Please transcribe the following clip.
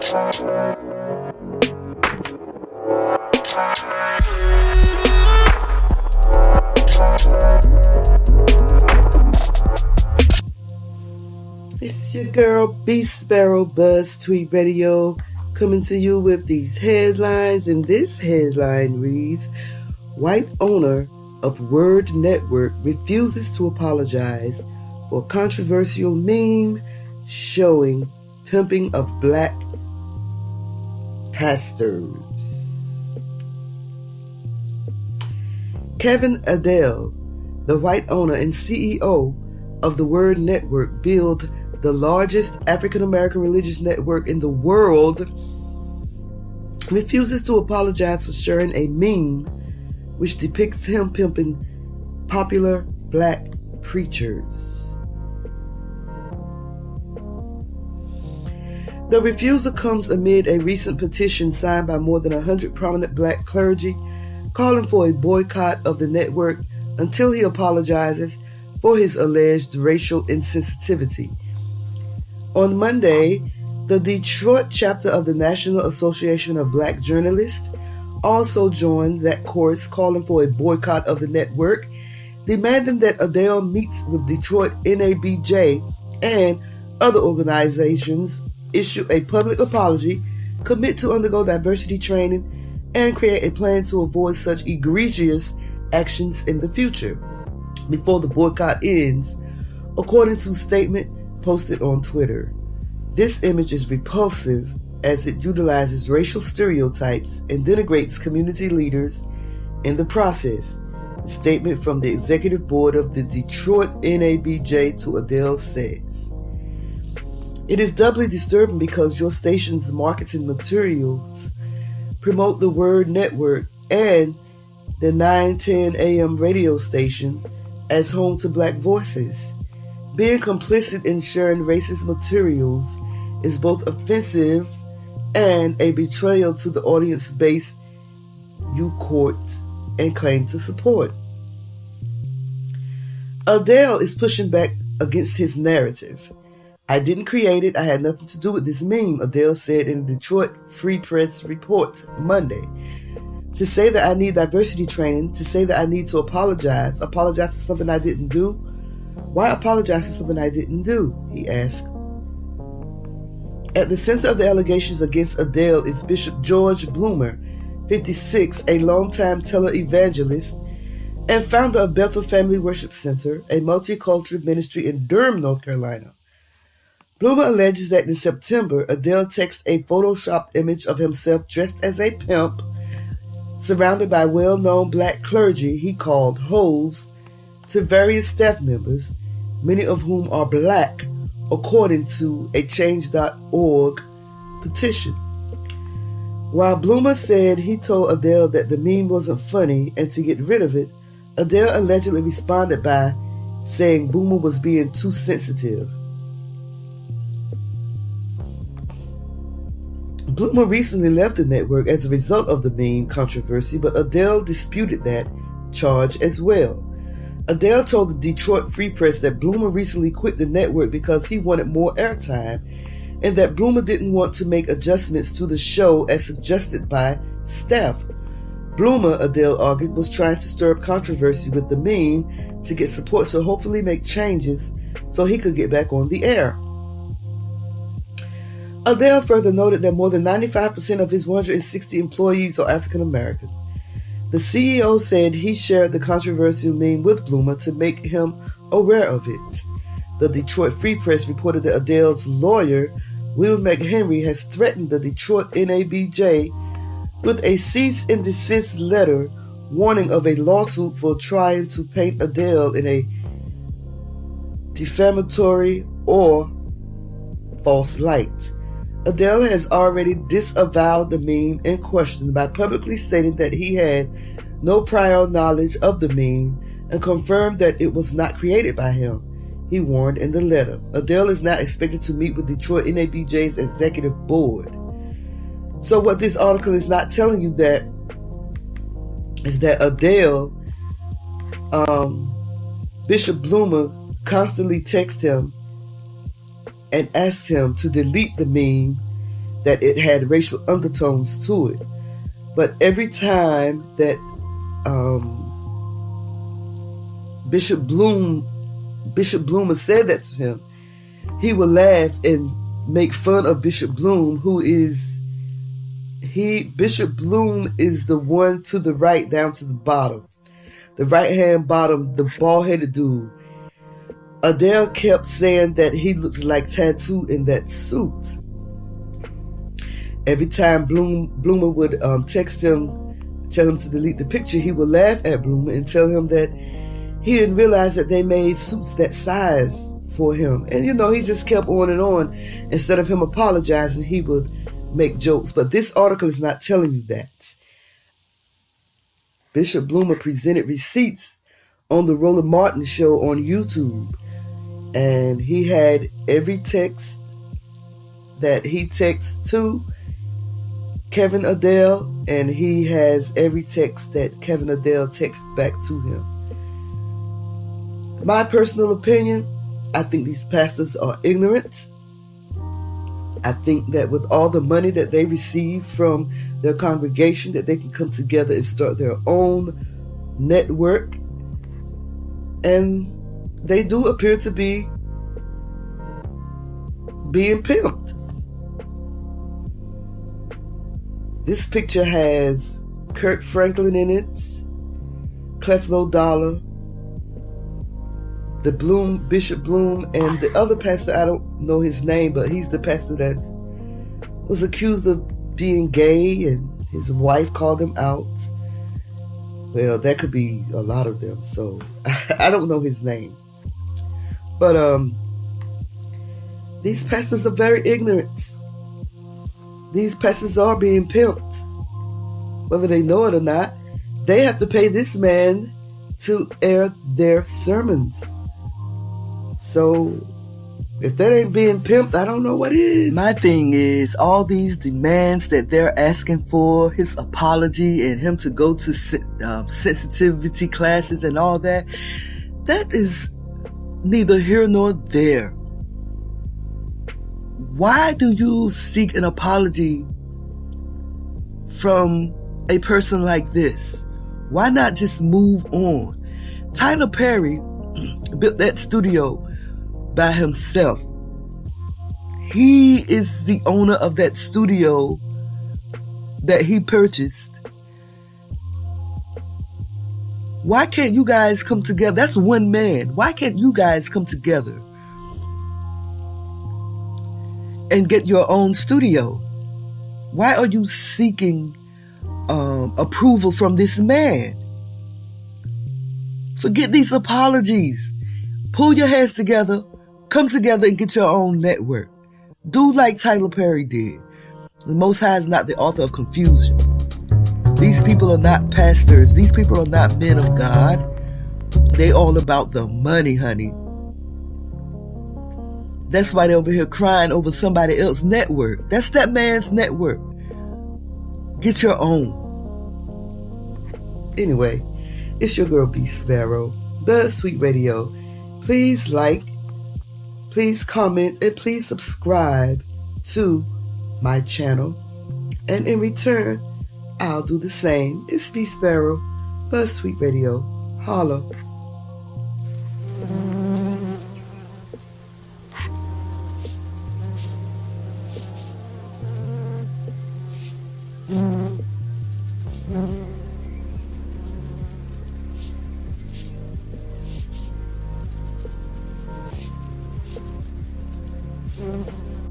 It's your girl BeeSparrow, BuzzzTweet Radio, coming to you with these headlines. And this headline reads, white owner of Word Network refuses to apologize for controversial meme showing pimping of black pastors. Kevin Adell, the white owner and CEO of the Word Network, built the largest African-American religious network in the world, refuses to apologize for sharing a meme which depicts him pimping popular black preachers. The refusal comes amid a recent petition signed by more than 100 prominent black clergy calling for a boycott of the network until he apologizes for his alleged racial insensitivity. On Monday, the Detroit chapter of the National Association of Black Journalists also joined that chorus calling for a boycott of the network, demanding that Adell meets with Detroit NABJ and other organizations, issue a public apology, commit to undergo diversity training, and create a plan to avoid such egregious actions in the future before the boycott ends, according to a statement posted on Twitter. This image is repulsive as it utilizes racial stereotypes and denigrates community leaders in the process. The statement from the executive board of the Detroit NABJ to Adell says, "It is doubly disturbing because your station's marketing materials promote the Word Network and the 910 AM radio station as home to black voices. Being complicit in sharing racist materials is both offensive and a betrayal to the audience base you court and claim to support." Adell is pushing back against his narrative. "I didn't create it. I had nothing to do with this meme," Adell said in a Detroit Free Press report Monday. "To say that I need diversity training, to say that I need to apologize for something I didn't do? Why apologize for something I didn't do?" he asked. At the center of the allegations against Adell is Bishop George Bloomer, 56, a longtime televangelist and founder of Bethel Family Worship Center, a multicultural ministry in Durham, North Carolina. Bloomer alleges that in September, Adell texted a photoshopped image of himself dressed as a pimp, surrounded by well-known black clergy he called hoes, to various staff members, many of whom are black, according to a Change.org petition. While Bloomer said he told Adell that the meme wasn't funny and to get rid of it, Adell allegedly responded by saying Bloomer was being too sensitive. Bloomer recently left the network as a result of the meme controversy, but Adell disputed that charge as well. Adell told the Detroit Free Press that Bloomer recently quit the network because he wanted more airtime and that Bloomer didn't want to make adjustments to the show as suggested by staff. Bloomer, Adell argued, was trying to stir up controversy with the meme to get support to hopefully make changes so he could get back on the air. Adell further noted that more than 95% of his 160 employees are African American. The CEO said he shared the controversial meme with Bloomer to make him aware of it. The Detroit Free Press reported that Adell's lawyer, Will McHenry, has threatened the Detroit NABJ with a cease and desist letter warning of a lawsuit for trying to paint Adell in a defamatory or false light. Adell has already disavowed the meme in question by publicly stating that he had no prior knowledge of the meme and confirmed that it was not created by him, he warned in the letter. Adell is now expected to meet with Detroit NABJ's executive board. So what this article is not telling you that is that Adell, Bishop Bloomer constantly texts him and asked him to delete the meme that it had racial undertones to it. But every time that Bishop Bloomer said that to him, he would laugh and make fun of Bishop Bloom, Bishop Bloom is the one to the right down to the bottom. The right-hand bottom, the bald-headed dude. Adell kept saying that he looked like Tattoo in that suit. Every time Bloomer would text him, tell him to delete the picture, he would laugh at Bloomer and tell him that he didn't realize that they made suits that size for him. And he just kept on and on. Instead of him apologizing, he would make jokes. But this article is not telling you that. Bishop Bloomer presented receipts on the Roland Martin show on YouTube. And he had every text that he texts to Kevin Adell, and he has every text that Kevin Adell texts back to him. My personal opinion, I think these pastors are ignorant. I think that with all the money that they receive from their congregation, that they can come together and start their own network. And they do appear to be being pimped. This picture has Kirk Franklin in it, Creflo Dollar, the Bishop Bloom, and the other pastor, I don't know his name, but he's the pastor that was accused of being gay, and his wife called him out. Well, that could be a lot of them, so I don't know his name. But these pastors are very ignorant. These pastors are being pimped. Whether they know it or not, they have to pay this man to air their sermons. So, if that ain't being pimped, I don't know what is. My thing is, all these demands that they're asking for, his apology and him to go to sensitivity classes and all that, that is neither here nor there. Why do you seek an apology from a person like this? Why not just move on? Tyler Perry built that studio by himself. He is the owner of that studio that he purchased. Why can't you guys come together? That's one man. Why can't you guys come together and get your own studio? Why are you seeking approval from this man? Forget these apologies. Pull your heads together, come together and get your own network. Do like Tyler Perry did. The Most High is not the author of confusion. These people are not pastors. These people are not men of God. They all about the money, honey. That's why they're over here crying over somebody else's network. That's that man's network. Get your own. Anyway, it's your girl BeeSparrow, BuzzzTweet Radio. Please like, please comment, and please subscribe to my channel. And in return, I'll do the same. It's BeeSparrow, BuzzzTweet Radio. Holla. Mm-hmm.